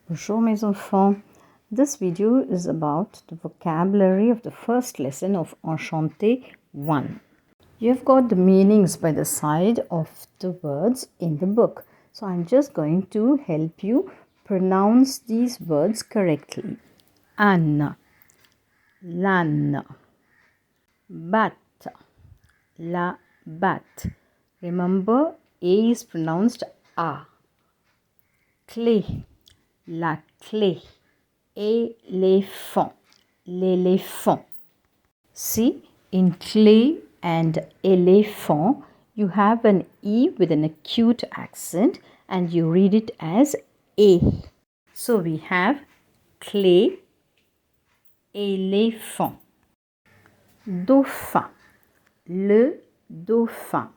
Bonjour mes enfants. This video is about the vocabulary of the first lesson of Enchanté 1. You have got the meanings by the side of the words in the book. So I'm just going to help you pronounce these words correctly. Anne, l'âne, batte, la batte. Remember, A is pronounced A. Clé, la clé. Éléphant, l'éléphant. See, in clay and elephant, you have an E with an acute accent and you read it as A. So we have clay, éléphant. Dauphin, le dauphin.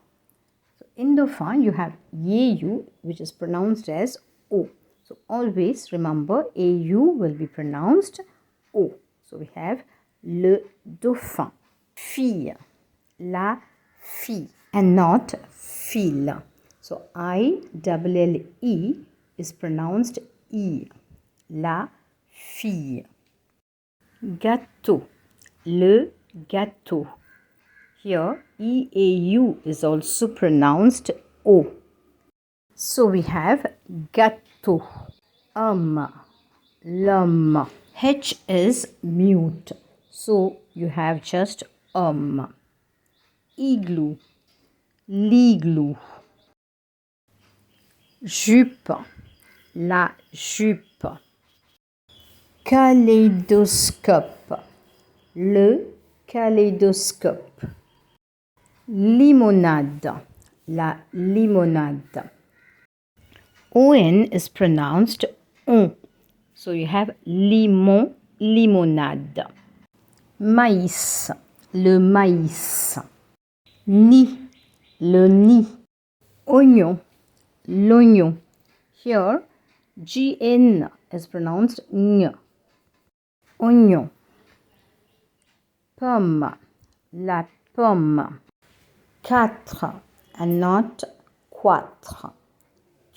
So in dauphin, you have AU, which is pronounced as O. So always remember AU will be pronounced O. So we have le dauphin. Fille, la fille, and not fille. So I-double-L-E is pronounced E. La fille. Gâteau, le gâteau. Here E-A-U is also pronounced O. So we have gâteau. L'homme. H is mute. So you have just Igloo, l'igloo. Jupe, la jupe. Kaléidoscope, le kaléidoscope. Limonade, la limonade. ON is pronounced on. So you have limon, limonade. Maïs, le maïs. Nid, le nid. Oignon, l'oignon. Here, GN is pronounced N. Oignon. Pomme, la pomme. Quatre and not quatre.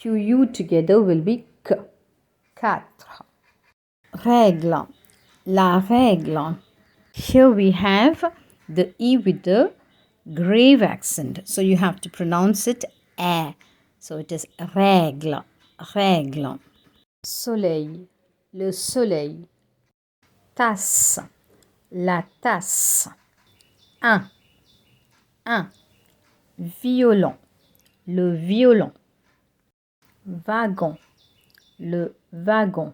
QU together will be K. Quatre. Règle, la règle. Here we have the E with the grave accent. So you have to pronounce it A. So it is règle, règle. Soleil, le soleil. Tasse, la tasse. Un. Violon, le violon. Wagon, le wagon.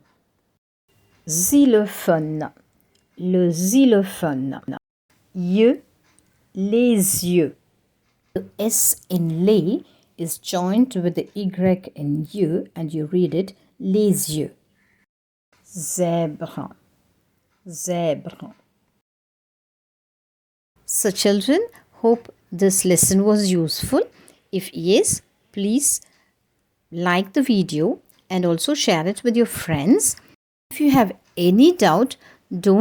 Xylophone, le xylophone. Yeux, les yeux. The S in lay is joined with the Y in you and you read it les yeux. Zèbre, zèbre. So children, hope this lesson was useful. If yes, please like the video and also share it with your friends. If you have any doubt, don't